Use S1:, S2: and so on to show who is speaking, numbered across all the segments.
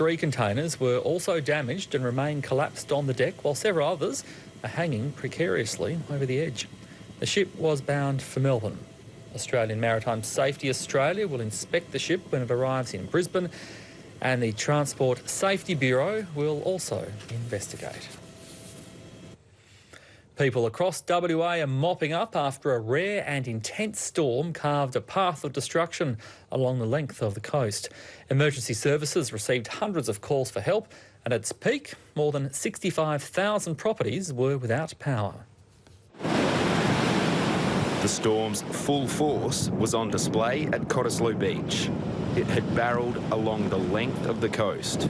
S1: 3 containers were also damaged and remain collapsed on the deck, while several others are hanging precariously over the edge. The ship was bound for Melbourne. Australian Maritime Safety Australia will inspect the ship when it arrives in Brisbane, and the Transport Safety Bureau will also investigate. People across WA are mopping up after a rare and intense storm carved a path of destruction along the length of the coast. Emergency services received hundreds of calls for help, and at its peak, more than 65,000 properties were without power.
S2: The storm's full force was on display at Cottesloe Beach. It had barreled along the length of the coast.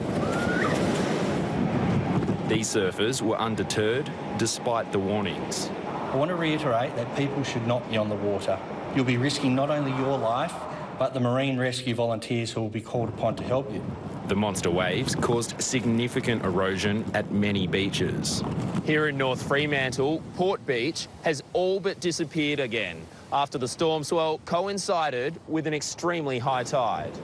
S2: These surfers were undeterred despite the warnings.
S3: I want to reiterate that people should not be on the water. You'll be risking not only your life, but the marine rescue volunteers who will be called upon to help you.
S2: The monster waves caused significant erosion at many beaches.
S4: Here in North Fremantle, Port Beach has all but disappeared again after the storm swell coincided with an extremely high tide.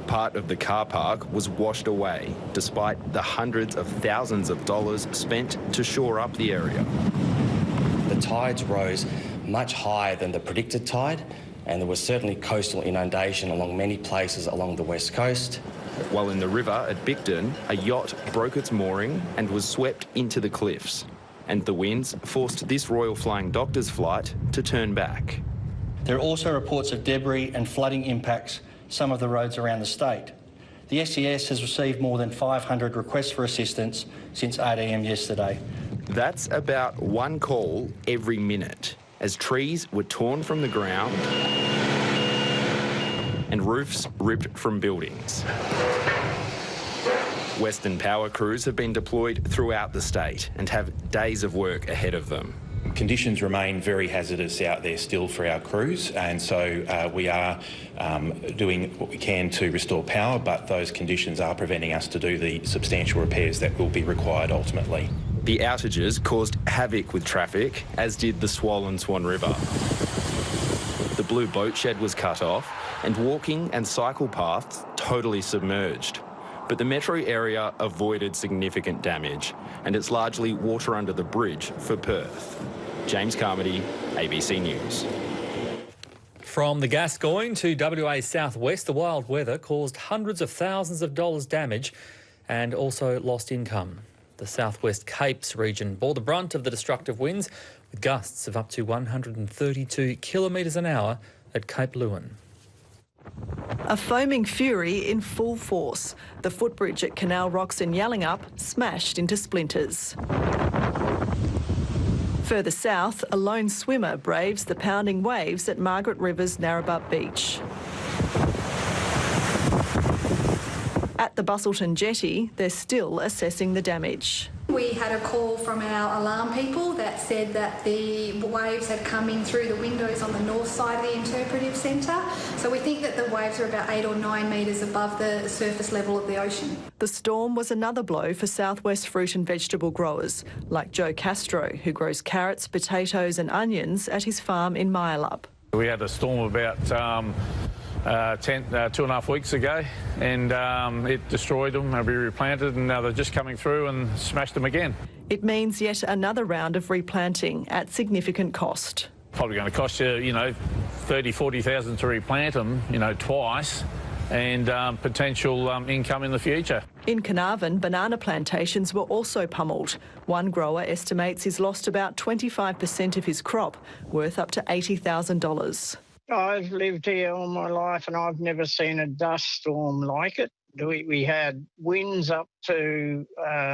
S2: Part of the car park was washed away, despite the hundreds of thousands of dollars spent to shore up the area.
S5: The tides rose much higher than the predicted tide, and there was certainly coastal inundation along many places along the west coast.
S2: While in the river at Bicton, a yacht broke its mooring and was swept into the cliffs, and the winds forced this Royal Flying Doctor's flight to turn back.
S3: There are also reports of debris and flooding impacts some of the roads around the state. The SES has received more than 500 requests for assistance since 8 a.m. yesterday.
S2: That's about one call every minute, as trees were torn from the ground and roofs ripped from buildings. Western Power crews have been deployed throughout the state and have days of work ahead of them.
S6: Conditions remain very hazardous out there still for our crews, and so we are doing what we can to restore power, but those conditions are preventing us to do the substantial repairs that will be required ultimately.
S2: The outages caused havoc with traffic, as did the swollen Swan River. The Blue Boat Shed was cut off, and walking and cycle paths totally submerged. But the metro area avoided significant damage, and it's largely water under the bridge for Perth. James Carmody, ABC News.
S1: From the Gascoyne to WA's southwest, the wild weather caused hundreds of thousands of dollars damage and also lost income. The southwest Capes region bore the brunt of the destructive winds, with gusts of up to 132 kilometres an hour at Cape Leeuwin.
S7: A foaming fury in full force. The footbridge at Canal Rocks in Yallingup smashed into splinters. Further south, a lone swimmer braves the pounding waves at Margaret River's Narrabut Beach. At the Bustleton Jetty, they're still assessing the damage.
S8: We had a call from our alarm people that said that the waves had come in through the windows on the north side of the interpretive centre. So we think that the waves are about 8 or 9 metres above the surface level of the ocean.
S7: The storm was another blow for southwest fruit and vegetable growers, like Joe Castro, who grows carrots, potatoes and onions at his farm in Myalup.
S9: We had a storm about 2.5 weeks ago, and it destroyed them. They'll be replanted, and now they're just coming through and smashed them again.
S7: It means yet another round of replanting at significant cost.
S9: Probably going to cost you, 30, 40,000 to replant them, twice, and potential income in the future.
S7: In Carnarvon, banana plantations were also pummelled. One grower estimates he's lost about 25% of his crop, worth up to $80,000.
S10: I've lived here all my life and I've never seen a dust storm like it. We had winds up to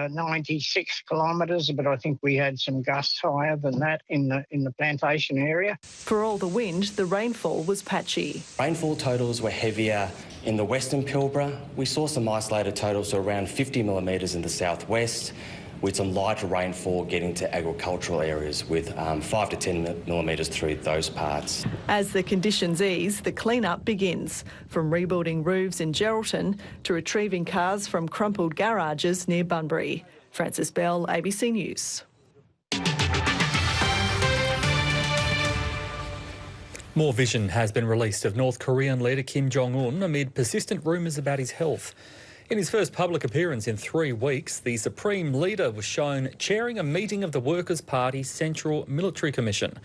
S10: 96 kilometres, but I think we had some gusts higher than that in the plantation area.
S7: For all the wind, the rainfall was patchy.
S5: Rainfall totals were heavier in the Western Pilbara. We saw some isolated totals of around 50 millimetres in the southwest, with some lighter rainfall getting to agricultural areas with 5 to 10 millimetres through those parts.
S7: As the conditions ease, the clean-up begins, from rebuilding roofs in Geraldton to retrieving cars from crumpled garages near Bunbury. Frances Bell, ABC News.
S1: More vision has been released of North Korean leader Kim Jong-un amid persistent rumours about his health. In his first public appearance in 3 weeks, the Supreme Leader was shown chairing a meeting of the Workers' Party Central Military Commission.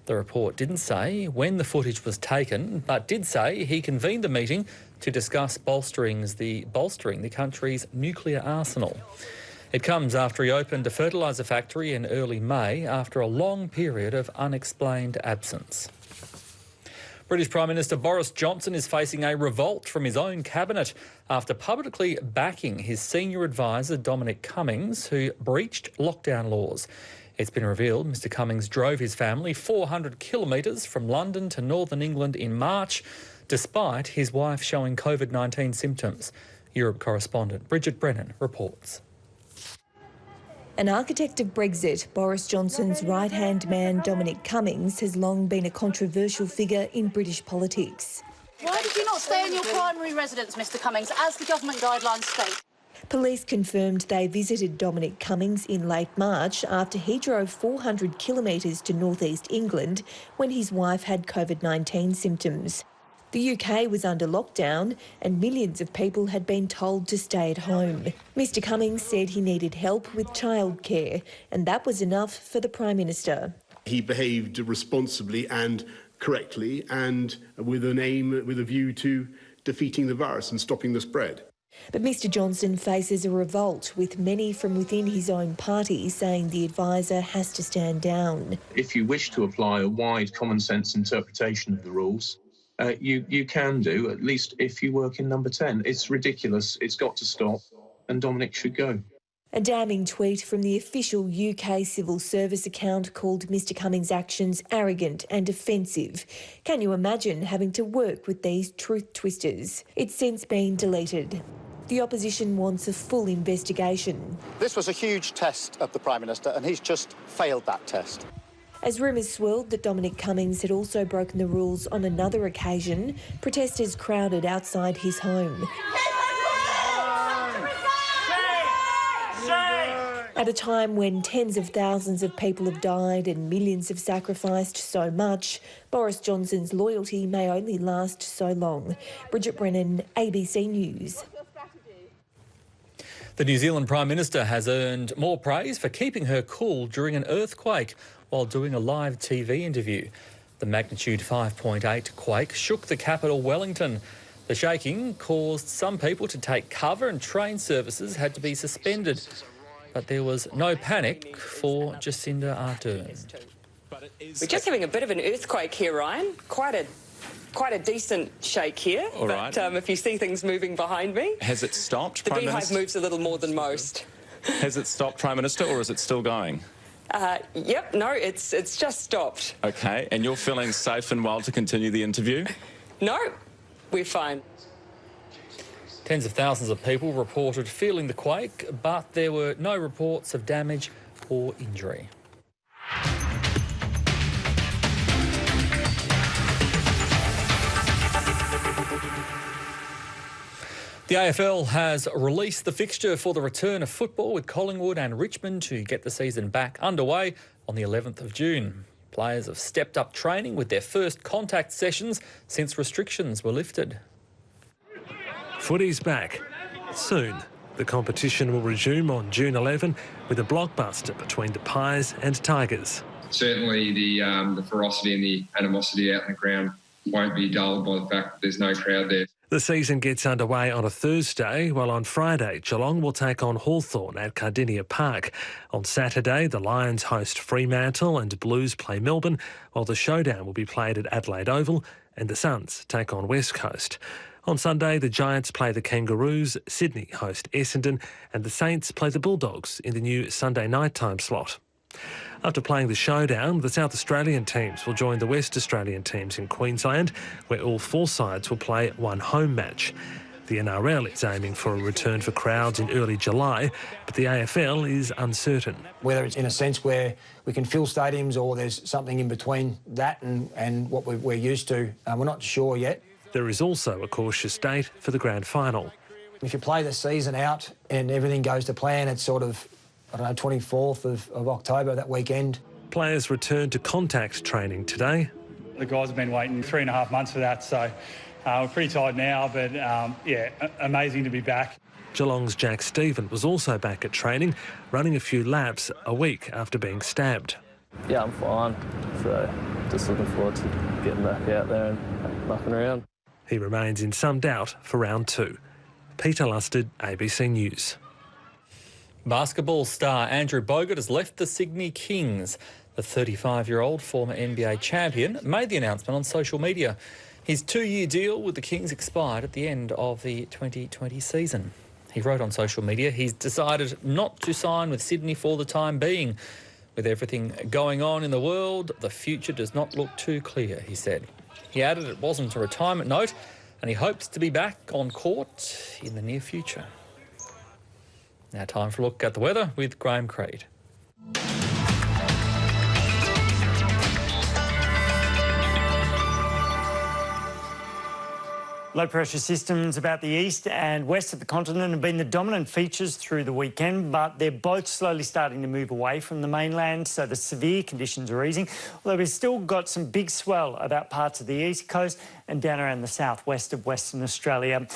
S1: The report didn't say when the footage was taken, but did say he convened the meeting to discuss bolstering the country's nuclear arsenal. It comes after he opened a fertiliser factory in early May after a long period of unexplained absence. British Prime Minister Boris Johnson is facing a revolt from his own cabinet after publicly backing his senior advisor Dominic Cummings, who breached lockdown laws. It's been revealed Mr Cummings drove his family 400 kilometres from London to northern England in March, despite his wife showing COVID-19 symptoms. Europe correspondent Bridget Brennan reports.
S11: An architect of Brexit, Boris Johnson's right-hand man Dominic Cummings has long been a controversial figure in British politics.
S12: Why did you not stay in your primary residence, Mr Cummings, as the government guidelines state?
S11: Police confirmed they visited Dominic Cummings in late March after he drove 400 kilometres to north-east England when his wife had COVID-19 symptoms. The UK was under lockdown and millions of people had been told to stay at home. Mr Cummings said he needed help with childcare, and that was enough for the Prime Minister.
S13: He behaved responsibly and correctly and with a view to defeating the virus and stopping the spread.
S11: But Mr Johnson faces a revolt, with many from within his own party saying the advisor has to stand down.
S14: If you wish to apply a wide common sense interpretation of the rules, you can do, at least if you work in number 10. It's ridiculous, it's got to stop, and Dominic should go.
S11: A damning tweet from the official UK civil service account called Mr Cummings' actions arrogant and offensive. Can you imagine having to work with these truth twisters? It's since been deleted. The opposition wants a full investigation.
S15: This was a huge test of the Prime Minister, and he's just failed that test.
S11: As rumours swirled that Dominic Cummings had also broken the rules on another occasion, protesters crowded outside his home. At a time when tens of thousands of people have died and millions have sacrificed so much, Boris Johnson's loyalty may only last so long. Bridget Brennan, ABC News.
S1: The New Zealand Prime Minister has earned more praise for keeping her cool during an earthquake while doing a live TV interview. The magnitude 5.8 quake shook the capital, Wellington. The shaking caused some people to take cover and train services had to be suspended. But there was no panic for Jacinda Ardern.
S16: We're just having a bit of an earthquake here, Ryan. Quite a decent shake here.
S17: All right.
S16: But if you see things moving behind me...
S17: Has it stopped,
S16: The
S17: Prime
S16: beehive
S17: Minister?
S16: moves a little more than most.
S17: Has it stopped, Prime Minister, or is it still going?
S16: Yep, no, it's just stopped.
S17: OK, and you're feeling safe and well to continue the interview?
S16: No, we're fine.
S1: Tens of thousands of people reported feeling the quake, but there were no reports of damage or injury. The AFL has released the fixture for the return of football, with Collingwood and Richmond to get the season back underway on the 11th of June. Players have stepped up training with their first contact sessions since restrictions were lifted.
S18: Footy's back. Soon, the competition will resume on June 11 with a blockbuster between the Pies and Tigers.
S19: Certainly the ferocity and the animosity out in the ground won't be dulled by the fact that there's no crowd there.
S18: The season gets underway on a Thursday, while on Friday, Geelong will take on Hawthorn at Cardinia Park. On Saturday, the Lions host Fremantle and Blues play Melbourne, while the showdown will be played at Adelaide Oval and the Suns take on West Coast. On Sunday, the Giants play the Kangaroos, Sydney host Essendon, and the Saints play the Bulldogs in the new Sunday night time slot. After playing the showdown, the South Australian teams will join the West Australian teams in Queensland, where all four sides will play one home match. The NRL is aiming for a return for crowds in early July, but the AFL is uncertain.
S20: Whether it's in a sense where we can fill stadiums or there's something in between that and what we're used to, we're not sure yet.
S18: There is also a cautious date for the grand final.
S20: If you play the season out and everything goes to plan, it's sort of, 24th of October, that weekend.
S18: Players return to contact training today.
S21: The guys have been waiting 3.5 months for that, so we're pretty tired now, but, amazing to be back.
S18: Geelong's Jack Stephen was also back at training, running a few laps a week after being stabbed.
S21: Yeah, I'm fine. So just looking forward to getting back out there and knocking around.
S18: He remains in some doubt for round 2. Peter Lusted, ABC News.
S1: Basketball star Andrew Bogut has left the Sydney Kings. The 35-year-old former NBA champion made the announcement on social media. His 2-year deal with the Kings expired at the end of the 2020 season. He wrote on social media he's decided not to sign with Sydney for the time being. With everything going on in the world, the future does not look too clear, he said. He added it wasn't a retirement note and he hopes to be back on court in the near future. Now time for a look at the weather with Graham Creed.
S22: Low pressure systems about the east and west of the continent have been the dominant features through the weekend, but they're both slowly starting to move away from the mainland, so the severe conditions are easing, although we've still got some big swell about parts of the east coast and down around the southwest of Western Australia.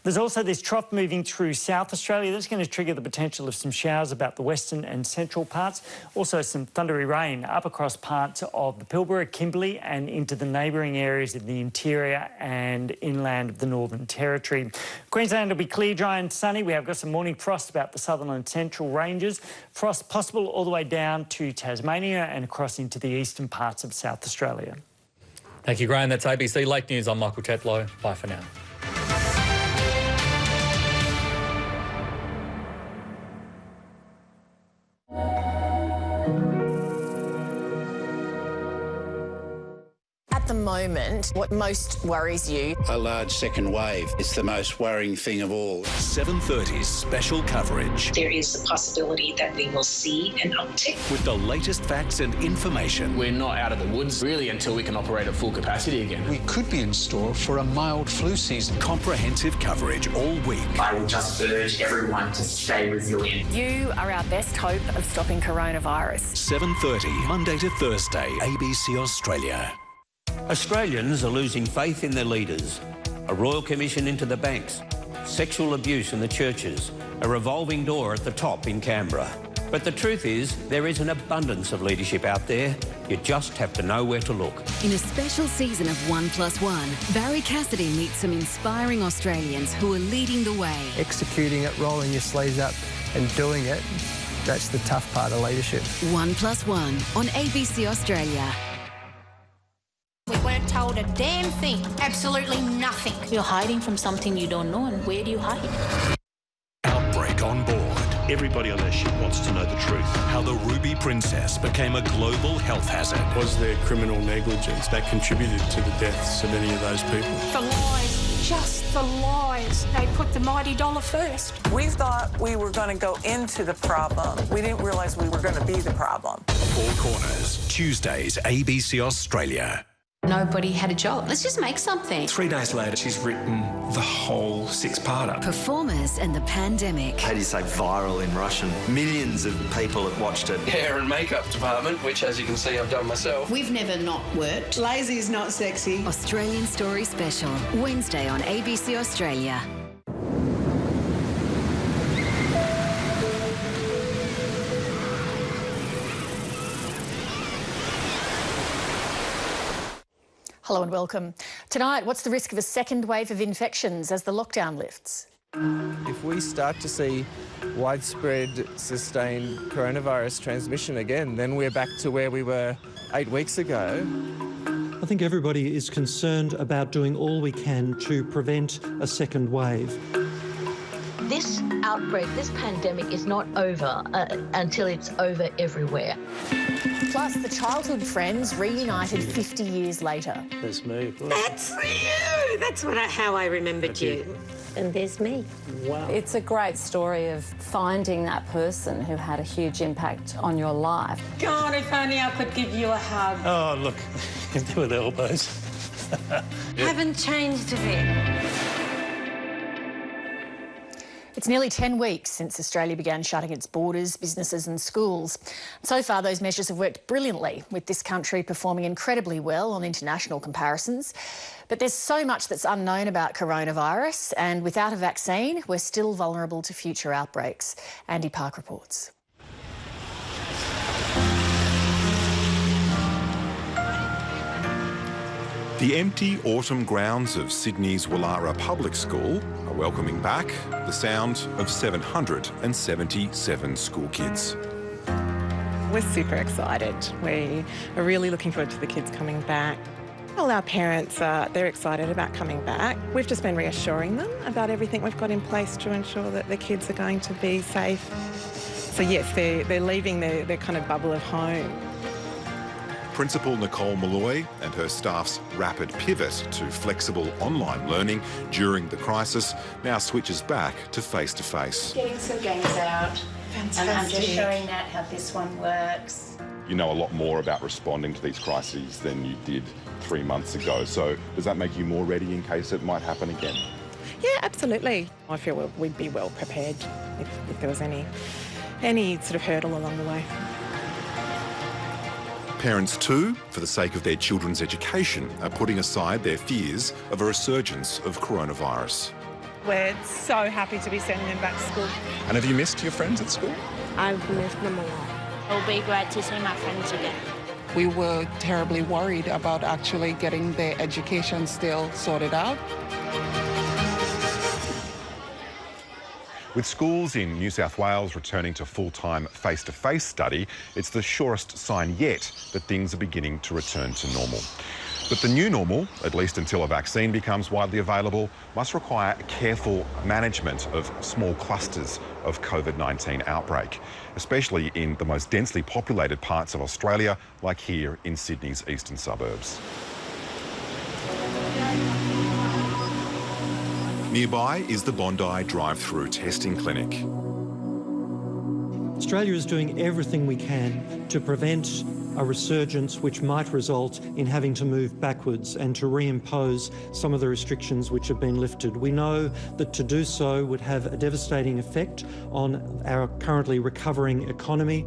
S22: There's also this trough moving through South Australia that's going to trigger the potential of some showers about the western and central parts. Also some thundery rain up across parts of the Pilbara, Kimberley and into the neighbouring areas of the interior and inland of the Northern Territory. Queensland will be clear, dry and sunny. We have got some morning frost about the southern and central ranges. Frost possible all the way down to Tasmania and across into the eastern parts of South Australia.
S1: Thank you, Graham. That's ABC Late News. I'm Michael Tetlow. Bye for now.
S23: At the moment, what most worries you?
S24: A large second wave. It's the most worrying thing of all.
S25: 7:30's special coverage.
S26: There is the possibility that we will see an uptick.
S25: With the latest facts and information.
S4: We're not out of the woods, really, until we can operate at full capacity again.
S27: We could be in store for a mild flu season.
S25: Comprehensive coverage all week.
S26: I will just urge everyone to stay resilient.
S23: You are our best hope of stopping coronavirus.
S25: 7:30, Monday to Thursday, ABC Australia.
S28: Australians are losing faith in their leaders. A royal commission into the banks, sexual abuse in the churches, a revolving door at the top in Canberra. But the truth is, there is an abundance of leadership out there. You just have to know where to look.
S29: In a special season of 1+1, Barry Cassidy meets some inspiring Australians who are leading the way.
S30: Executing it, rolling your sleeves up and doing it, that's the tough part of leadership.
S29: 1+1 on ABC Australia.
S31: We weren't told a damn thing. Absolutely nothing.
S32: You're hiding from something you don't know, and where do you hide?
S25: Outbreak on board.
S33: Everybody on that ship wants to know the truth.
S25: How the Ruby Princess became a global health hazard.
S33: Was there criminal negligence that contributed to the deaths of any of those people?
S31: The lies, just the lies. They put the mighty dollar first.
S34: We thought we were going to go into the problem. We didn't realise we were going to be the problem.
S25: Four Corners, Tuesdays, ABC Australia.
S32: Nobody had a job. Let's just make something.
S33: 3 days later, she's written the whole 6-parter.
S29: Performers and the pandemic.
S35: How do you say viral in Russian? Millions of people have watched it.
S36: Hair and makeup department, which, as you can see, I've done myself.
S32: We've never not worked. Lazy is not sexy.
S29: Australian Story Special, Wednesday on ABC Australia.
S12: Hello and welcome. Tonight, what's the risk of a second wave of infections as the lockdown lifts?
S37: If we start to see widespread, sustained coronavirus transmission again, then we're back to where we were 8 weeks ago.
S38: I think everybody is concerned about doing all we can to prevent a second wave.
S39: This outbreak, this pandemic is not over until it's over everywhere.
S12: Plus, the childhood friends reunited 50 years later.
S37: That's me.
S32: That's you! That's how I remembered you.
S39: And there's me.
S37: Wow.
S40: It's a great story of finding that person who had a huge impact on your life.
S32: God, if only I could give you a hug.
S37: Oh, look, there were the elbows.
S32: Haven't changed a bit.
S12: It's nearly 10 weeks since Australia began shutting its borders, businesses and schools. So far, those measures have worked brilliantly, with this country performing incredibly well on international comparisons. But there's so much that's unknown about coronavirus, and without a vaccine, we're still vulnerable to future outbreaks. Andy Park reports.
S1: The empty autumn grounds of Sydney's Woollahra Public School are welcoming back the sound of 777 school kids.
S34: We're super excited. We are really looking forward to the kids coming back. All our parents, they're excited about coming back. We've just been reassuring them about everything we've got in place to ensure that the kids are going to be safe. So yes, they're leaving their kind of bubble of home.
S1: Principal Nicole Malloy and her staff's rapid pivot to flexible online learning during the crisis now switches back to face-to-face.
S31: Getting some games out. Fantastic. And I'm just showing Nat how this one works.
S2: You know a lot more about responding to these crises than you did 3 months ago. So does that make you more ready in case it might happen again?
S34: Yeah, absolutely. I feel we'd be well prepared if there was any sort of hurdle along the way.
S1: Parents too, for the sake of their children's education, are putting aside their fears of a resurgence of coronavirus.
S34: We're so happy to be sending them back to school.
S1: And have you missed your friends at school?
S31: I've missed them a lot. It'll be great to see my friends again.
S3: We were terribly worried about actually getting their education still sorted out.
S1: With schools in New South Wales returning to full-time face-to-face study, it's the surest sign yet that things are beginning to return to normal. But the new normal, at least until a vaccine becomes widely available, must require careful management of small clusters of COVID-19 outbreak, especially in the most densely populated parts of Australia, like here in Sydney's eastern suburbs. Nearby is the Bondi drive-through testing clinic.
S38: Australia is doing everything we can to prevent a resurgence which might result in having to move backwards and to reimpose some of the restrictions which have been lifted. We know that to do so would have a devastating effect on our currently recovering economy.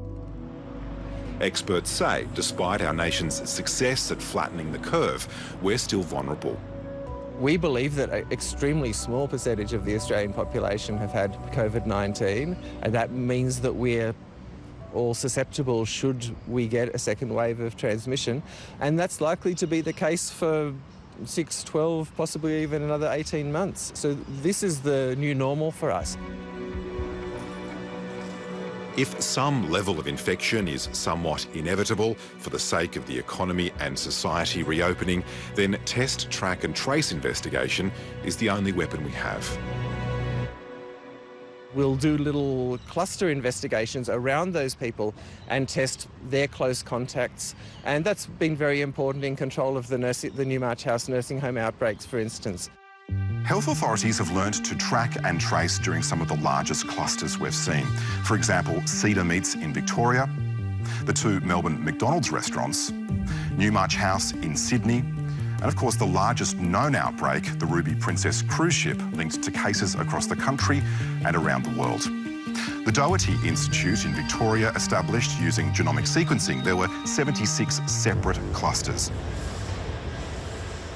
S1: Experts say, despite our nation's success at flattening the curve, we're still vulnerable.
S37: We believe that an extremely small percentage of the Australian population have had COVID-19, and that means that we're all susceptible should we get a second wave of transmission. And that's likely to be the case for 6, 12, possibly even another 18 months. So this is the new normal for us.
S1: If some level of infection is somewhat inevitable for the sake of the economy and society reopening, then test, track and trace investigation is the only weapon we have.
S37: We'll do little cluster investigations around those people and test their close contacts. And that's been very important in control of the Newmarch House nursing home outbreaks, for instance.
S1: Health authorities have learned to track and trace during some of the largest clusters we've seen. For example, Cedar Meats in Victoria, the 2 Melbourne McDonald's restaurants, Newmarch House in Sydney, and of course the largest known outbreak, the Ruby Princess cruise ship, linked to cases across the country and around the world. The Doherty Institute in Victoria established using genomic sequencing. There were 76 separate clusters.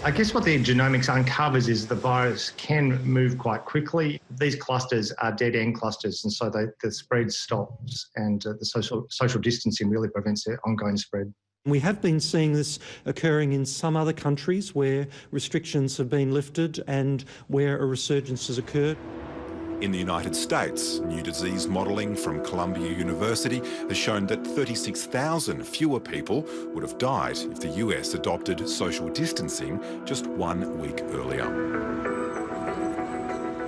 S5: I guess what the genomics uncovers is the virus can move quite quickly. These clusters are dead-end clusters, and so the spread stops, and the social distancing really prevents their ongoing spread.
S38: We have been seeing this occurring in some other countries where restrictions have been lifted and where a resurgence has occurred.
S1: In the United States, new disease modelling from Columbia University has shown that 36,000 fewer people would have died if the US adopted social distancing just 1 week earlier.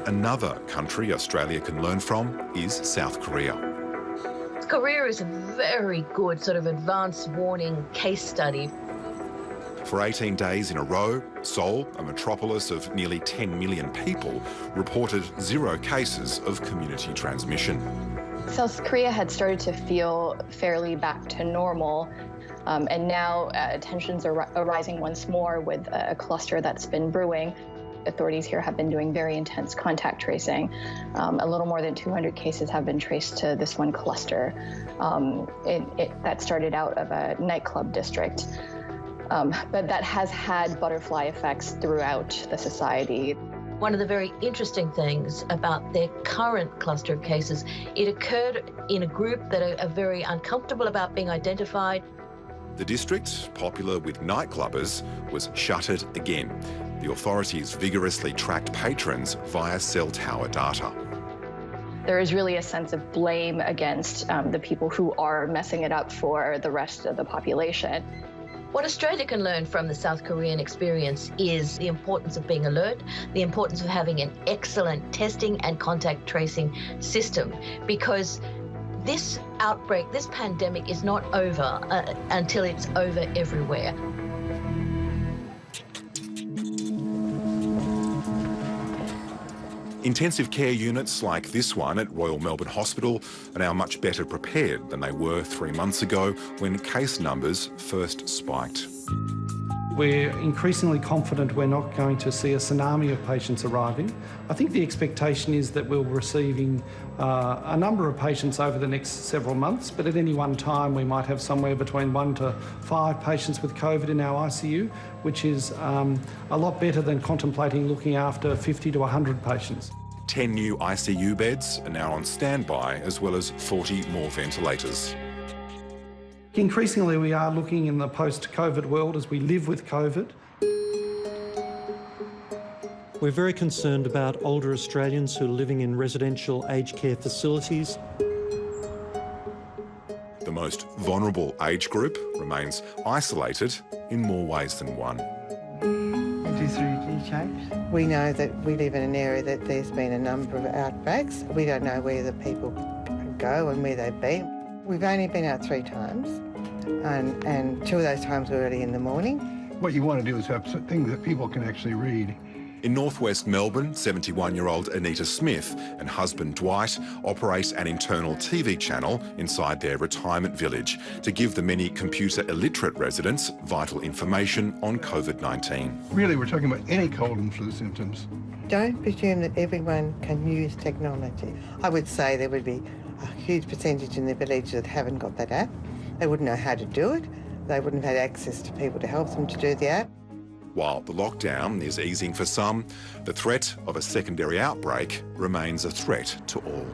S1: Another country Australia can learn from is South Korea.
S39: Korea is a very good sort of advanced warning case study.
S1: For 18 days in a row, Seoul, a metropolis of nearly 10 million people, reported 0 cases of community transmission.
S6: South Korea had started to feel fairly back to normal, and now tensions are rising once more with a cluster that's been brewing. Authorities here have been doing very intense contact tracing. A little more than 200 cases have been traced to this one cluster. That started out of a nightclub district, but that has had butterfly effects throughout the society.
S39: One of the very interesting things about their current cluster of cases, it occurred in a group that are very uncomfortable about being identified.
S1: The district, popular with nightclubbers, was shuttered again. The authorities vigorously tracked patrons via cell tower data.
S6: There is really a sense of blame against the people who are messing it up for the rest of the population.
S39: What Australia can learn from the South Korean experience is the importance of being alert, the importance of having an excellent testing and contact tracing system, because this outbreak, this pandemic is not over until it's over everywhere.
S1: Intensive care units like this one at Royal Melbourne Hospital are now much better prepared than they were 3 months ago when case numbers first spiked.
S38: We're increasingly confident we're not going to see a tsunami of patients arriving. I think the expectation is that we'll be receiving a number of patients over the next several months, but at any one time we might have somewhere between 1 to 5 patients with COVID in our ICU, which is a lot better than contemplating looking after 50 to 100 patients.
S1: 10 new ICU beds are now on standby, as well as 40 more ventilators.
S38: Increasingly, we are looking in the post-COVID world as we live with COVID. We're very concerned about older Australians who are living in residential aged care facilities.
S1: The most vulnerable age group remains isolated in more ways than one.
S4: We know that we live in an area that there's been a number of outbreaks. We don't know where the people go and where they've been. We've only been out 3 times, and 2 of those times were early in the morning.
S7: What you want to do is have things that people can actually read.
S1: In northwest Melbourne, 71-year-old Anita Smith and husband Dwight operate an internal TV channel inside their retirement village to give the many computer illiterate residents vital information on COVID-19.
S7: Really, we're talking about any cold and flu symptoms.
S4: Don't presume that everyone can use technology. I would say there would be a huge percentage in the village that haven't got that app. They wouldn't know how to do it. They wouldn't have had access to people to help them to do the app.
S1: While the lockdown is easing for some, the threat of a secondary outbreak remains a threat to all.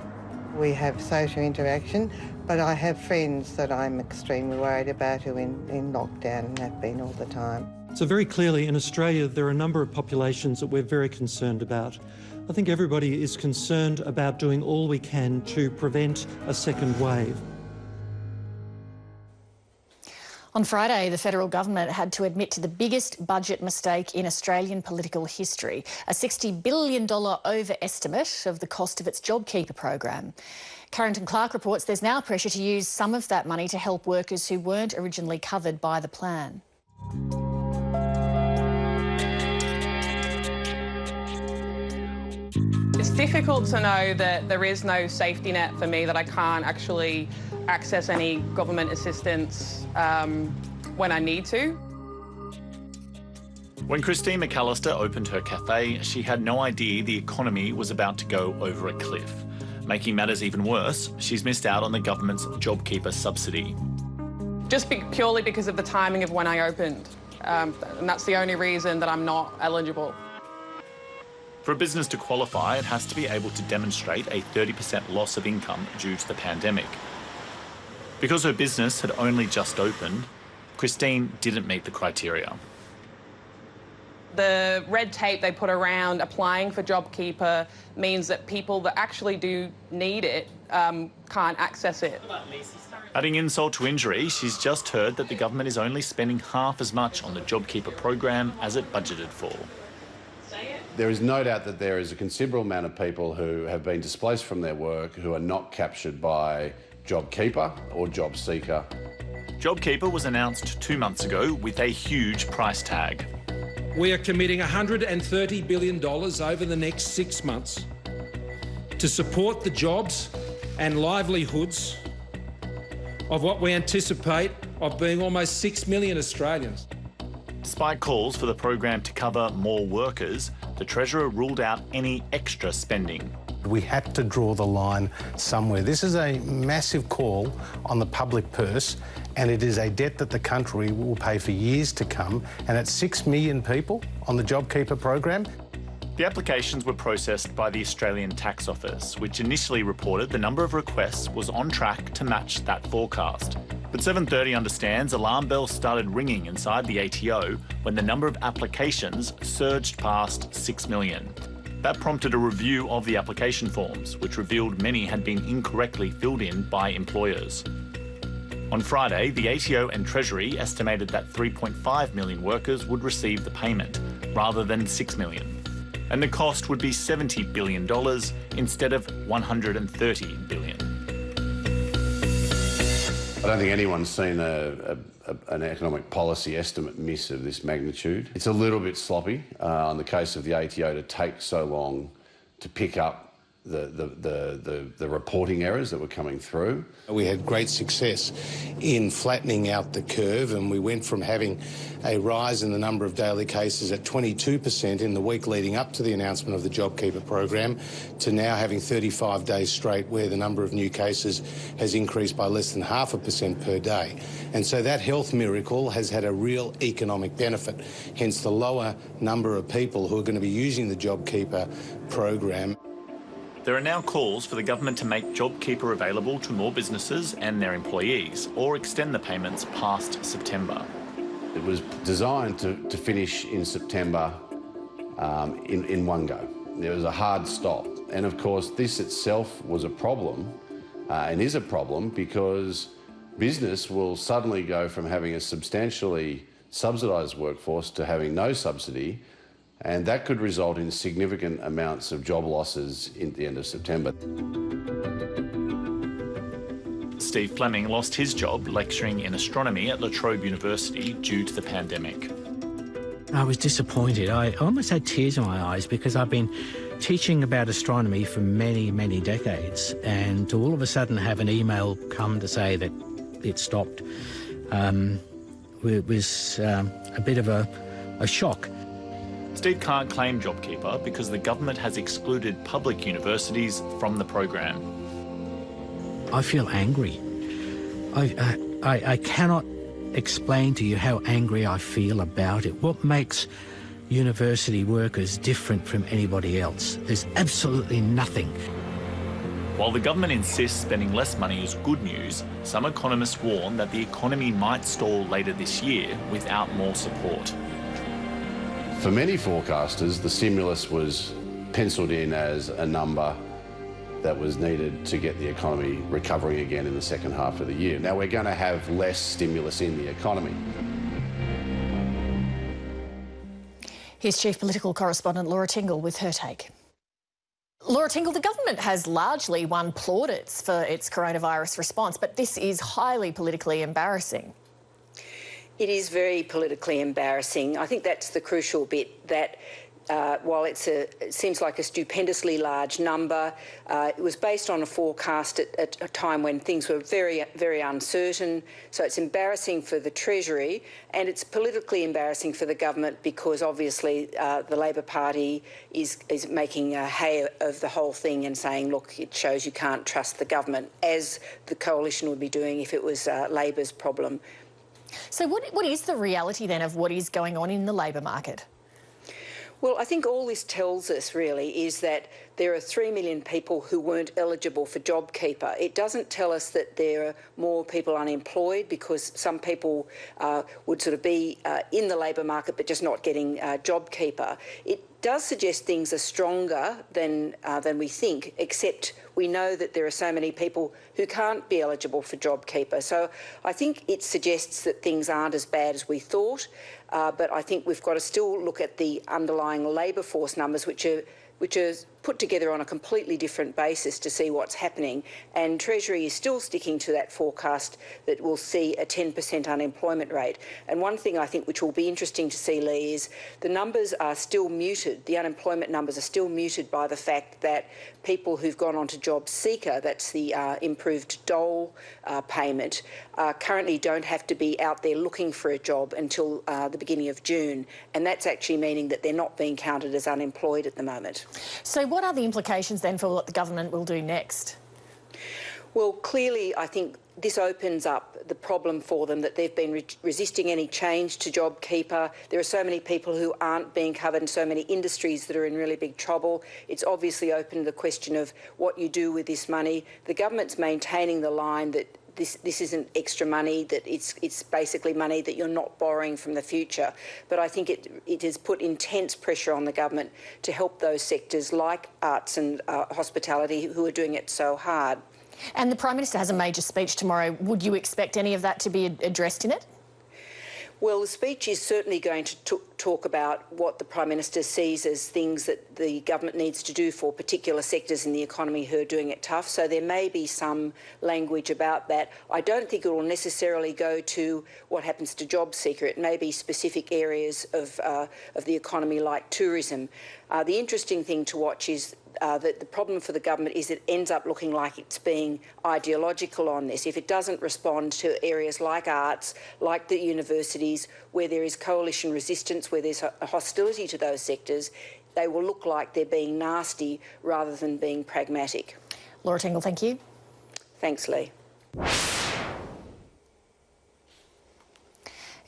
S4: We have social interaction, but I have friends that I'm extremely worried about who are in lockdown and have been all the time.
S38: So very clearly in Australia there are a number of populations that we're very concerned about. I think everybody is concerned about doing all we can to prevent a second wave.
S12: On Friday, the federal government had to admit to the biggest budget mistake in Australian political history, a $60 billion overestimate of the cost of its JobKeeper program. Carrington Clark reports there's now pressure to use some of that money to help workers who weren't originally covered by the plan.
S8: It's difficult to know that there is no safety net for me, that I can't actually access any government assistance when I need to.
S9: When Christine McAllister opened her cafe, she had no idea the economy was about to go over a cliff. Making matters even worse, she's missed out on the government's JobKeeper subsidy.
S8: Just purely because of the timing of when I opened. And that's the only reason that I'm not eligible.
S9: For a business to qualify, it has to be able to demonstrate a 30% loss of income due to the pandemic. Because her business had only just opened, Christine didn't meet the criteria.
S8: The red tape they put around applying for JobKeeper means that people that actually do need it can't access it.
S9: Adding insult to injury, she's just heard that the government is only spending half as much on the JobKeeper program as it budgeted for.
S10: There is no doubt that there is a considerable amount of people who have been displaced from their work who are not captured by JobKeeper or JobSeeker.
S9: JobKeeper was announced 2 months ago with a huge price tag.
S11: We are committing $130 billion over the next 6 months to support the jobs and livelihoods of what we anticipate of being almost 6 million Australians.
S9: Despite calls for the program to cover more workers, the Treasurer ruled out any extra spending.
S13: We had to draw the line somewhere. This is a massive call on the public purse, and it is a debt that the country will pay for years to come. And at 6 million people on the JobKeeper program.
S9: The applications were processed by the Australian Tax Office, which initially reported the number of requests was on track to match that forecast. But 730 understands alarm bells started ringing inside the ATO when the number of applications surged past 6 million. That prompted a review of the application forms, which revealed many had been incorrectly filled in by employers. On Friday, the ATO and Treasury estimated that 3.5 million workers would receive the payment, rather than 6 million. And the cost would be $70 billion instead of $130 billion.
S10: I don't think anyone's seen an economic policy estimate miss of this magnitude. It's a little bit sloppy on the case of the ATO to take so long to pick up the reporting errors that were coming through.
S13: We had great success in flattening out the curve, and we went from having a rise in the number of daily cases at 22% in the week leading up to the announcement of the JobKeeper program to now having 35 days straight where the number of new cases has increased by less than 0.5% per day. And so that health miracle has had a real economic benefit, hence the lower number of people who are going to be using the JobKeeper program.
S9: There are now calls for the government to make JobKeeper available to more businesses and their employees, or extend the payments past September.
S10: It was designed to finish in September in one go. There was a hard stop. And of course, this itself was a problem and is a problem because business will suddenly go from having a substantially subsidised workforce to having no subsidy, and that could result in significant amounts of job losses at the end of September.
S9: Steve Fleming lost his job lecturing in astronomy at La Trobe University due to the pandemic.
S14: I was disappointed. I almost had tears in my eyes because I've been teaching about astronomy for many, many decades, and to all of a sudden have an email come to say that it stopped was a bit of a shock.
S9: Steve can't claim JobKeeper because the government has excluded public universities from the program.
S14: I feel angry. I cannot explain to you how angry I feel about it. What makes university workers different from anybody else? There's absolutely nothing.
S9: While the government insists spending less money is good news, some economists warn that the economy might stall later this year without more support.
S10: For many forecasters, the stimulus was penciled in as a number that was needed to get the economy recovering again in the second half of the year. Now we're going to have less stimulus in the economy.
S12: Here's Chief Political Correspondent Laura Tingle with her take. Laura Tingle, the government has largely won plaudits for its coronavirus response, but this is highly politically embarrassing.
S32: It is very politically embarrassing. I think that's the crucial bit, that while it seems like a stupendously large number, it was based on a forecast at a time when things were very, very uncertain. So it's embarrassing for the Treasury, and it's politically embarrassing for the government because obviously the Labor Party is making hay of the whole thing and saying, look, it shows you can't trust the government, as the coalition would be doing if it was Labor's problem.
S12: So what is the reality then of what is going on in the labour market?
S32: Well, I think all this tells us really is that there are 3 million people who weren't eligible for JobKeeper. It doesn't tell us that there are more people unemployed because some people would sort of be in the labour market but just not getting JobKeeper. It does suggest things are stronger than we think, except we know that there are so many people who can't be eligible for JobKeeper. So I think it suggests that things aren't as bad as we thought, but I think we've got to still look at the underlying labour force numbers, which are put together on a completely different basis to see what's happening, and Treasury is still sticking to that forecast that we'll see a 10% unemployment rate. And one thing I think which will be interesting to see, Lee, is the numbers are still muted. The unemployment numbers are still muted by the fact that people who've gone on to Job Seeker, that's the improved dole payment, currently don't have to be out there looking for a job until the beginning of June, and that's actually meaning that they're not being counted as unemployed at the moment.
S12: So what are the implications then for what the government will do next?
S32: Well, clearly, I think this opens up the problem for them that they've been resisting any change to JobKeeper. There are so many people who aren't being covered and so many industries that are in really big trouble. It's obviously opened the question of what you do with this money. The government's maintaining the line that this isn't extra money, that it's basically money that you're not borrowing from the future. But I think it has put intense pressure on the government to help those sectors like arts and hospitality who are doing it so hard.
S12: And the Prime Minister has a major speech tomorrow. Would you expect any of that to be addressed in it?
S32: Well, the speech is certainly going to talk about what the Prime Minister sees as things that the government needs to do for particular sectors in the economy who are doing it tough. So there may be some language about that. I don't think it will necessarily go to what happens to Job Seeker. It may be specific areas of the economy like tourism. The interesting thing to watch is that the problem for the government is it ends up looking like it's being ideological on this. If it doesn't respond to areas like arts, like the universities, where there is coalition resistance, where there's a hostility to those sectors, they will look like they're being nasty rather than being pragmatic.
S12: Laura Tingle, thank you.
S32: Thanks, Lee.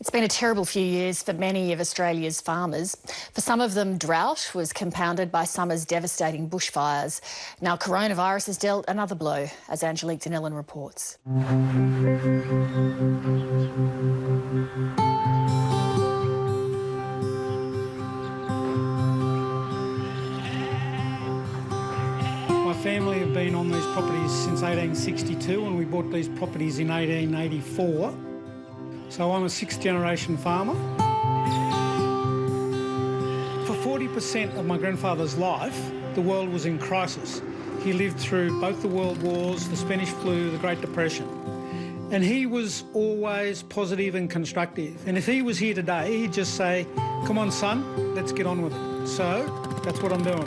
S12: It's been a terrible few years for many of Australia's farmers. For some of them, drought was compounded by summer's devastating bushfires. Now coronavirus has dealt another blow, as Angelique Donnellan reports.
S15: My family have been on these properties since 1862 and we bought these properties in 1884. So I'm a sixth-generation farmer. For 40% of my grandfather's life, the world was in crisis. He lived through both the World Wars, the Spanish flu, the Great Depression. And he was always positive and constructive. And if he was here today, he'd just say, "Come on, son, let's get on with it." So that's what I'm doing.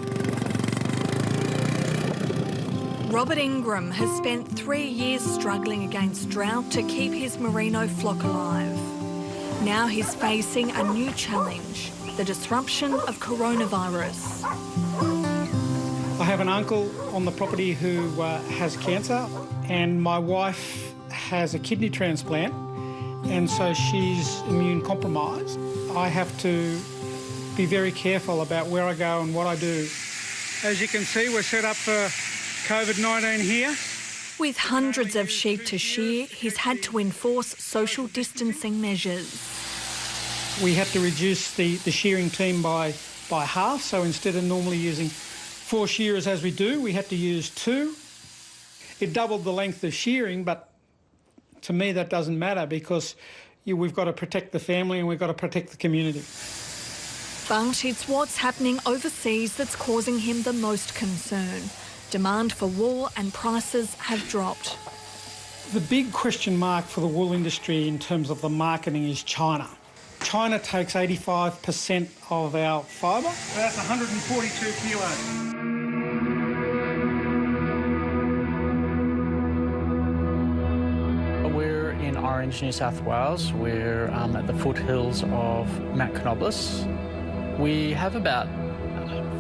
S16: Robert Ingram has spent 3 years struggling against drought to keep his merino flock alive. Now he's facing a new challenge, the disruption of coronavirus.
S15: I have an uncle on the property who has cancer, and my wife has a kidney transplant, and so she's immune compromised. I have to be very careful about where I go and what I do. As you can see, we're set up for COVID-19 here.
S16: With hundreds of sheep to shear, he's had to enforce social distancing measures.
S15: We had to reduce the shearing team by half, so instead of normally using 4 shearers as we do, we had to use 2. It doubled the length of shearing, but to me that doesn't matter because we've got to protect the family and we've got to protect the community.
S16: But it's what's happening overseas that's causing him the most concern. Demand for wool and prices have dropped.
S15: The big question mark for the wool industry in terms of the marketing is China. China takes 85% of our fibre. That's 142 kilos.
S17: We're in Orange, New South Wales. We're at the foothills of Mount Canobolas. We have about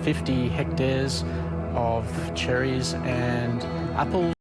S17: 50 hectares of cherries and apples.